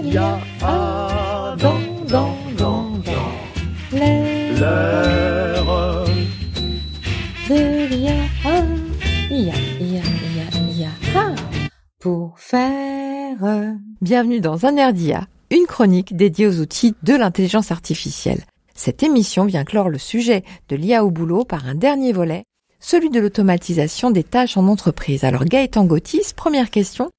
l'IA dans l'heure de l'IA. IA pour faire. Bienvenue dans un air d'IA, une chronique dédiée aux outils de l'intelligence artificielle. Cette émission vient clore le sujet de l'IA au boulot par un dernier volet, celui de l'automatisation des tâches en entreprise. Alors Gaëtan Gautis, première question,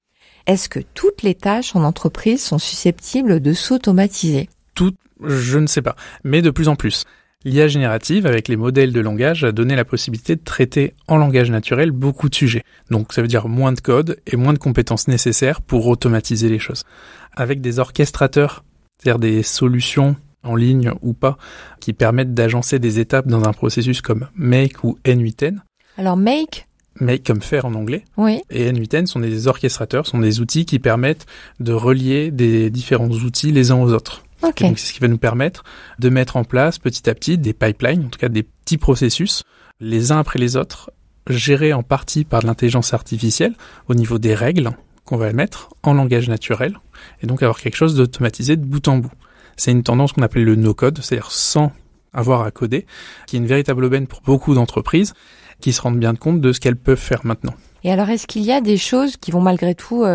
est-ce que toutes les tâches en entreprise sont susceptibles de s'automatiser ? Toutes, je ne sais pas, mais de plus en plus. L'IA générative, avec les modèles de langage, a donné la possibilité de traiter en langage naturel beaucoup de sujets. Donc ça veut dire moins de code et moins de compétences nécessaires pour automatiser les choses. Avec des orchestrateurs, c'est-à-dire des solutions en ligne ou pas, qui permettent d'agencer des étapes dans un processus comme Make ou N8N. Alors Make comme faire en anglais. Oui. Et N8N sont des orchestrateurs, sont des outils qui permettent de relier des différents outils les uns aux autres. Okay. Donc c'est ce qui va nous permettre de mettre en place petit à petit des pipelines, en tout cas des petits processus, les uns après les autres, gérés en partie par l'intelligence artificielle au niveau des règles qu'on va mettre en langage naturel, et donc avoir quelque chose d'automatisé de bout en bout. C'est une tendance qu'on appelle le no-code, c'est-à-dire sans avoir à coder, qui est une véritable aubaine pour beaucoup d'entreprises qui se rendent bien compte de ce qu'elles peuvent faire maintenant. Et alors, est-ce qu'il y a des choses qui vont malgré tout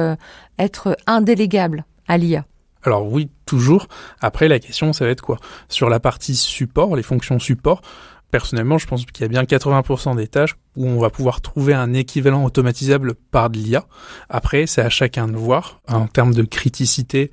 être indélégables à l'IA ? Alors oui, toujours. Après, la question, ça va être quoi ? Sur la partie support, les fonctions support, personnellement, je pense qu'il y a bien 80% des tâches où on va pouvoir trouver un équivalent automatisable par de l'IA. Après, c'est à chacun de voir, en termes de criticité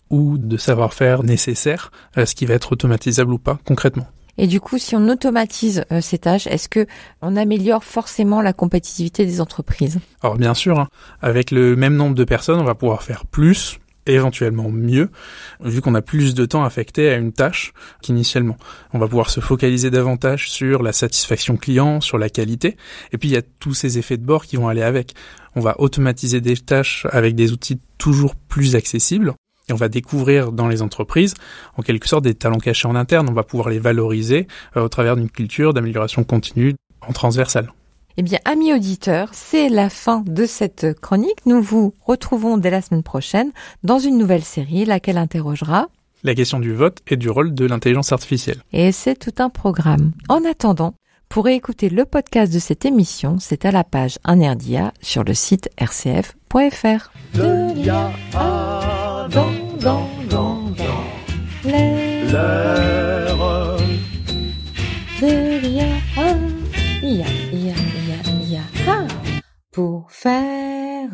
ou de savoir-faire nécessaire, ce qui va être automatisable ou pas, concrètement. Et du coup, si on automatise ces tâches, est-ce que on améliore forcément la compétitivité des entreprises ? Alors bien sûr, avec le même nombre de personnes, on va pouvoir faire plus, éventuellement mieux, vu qu'on a plus de temps affecté à une tâche qu'initialement. On va pouvoir se focaliser davantage sur la satisfaction client, sur la qualité, et puis il y a tous ces effets de bord qui vont aller avec. On va automatiser des tâches avec des outils toujours plus accessibles, et on va découvrir dans les entreprises, en quelque sorte, des talents cachés en interne. On va pouvoir les valoriser au travers d'une culture d'amélioration continue en transversale. Eh bien, amis auditeurs, c'est la fin de cette chronique. Nous vous retrouvons dès la semaine prochaine dans une nouvelle série, laquelle interrogera la question du vote et du rôle de l'intelligence artificielle. Et c'est tout un programme. En attendant, pour écouter le podcast de cette émission, c'est à la page Un air d'IA sur le site rcf.fr. De l'IA dans l'heure De l'IA, IA, pour faire.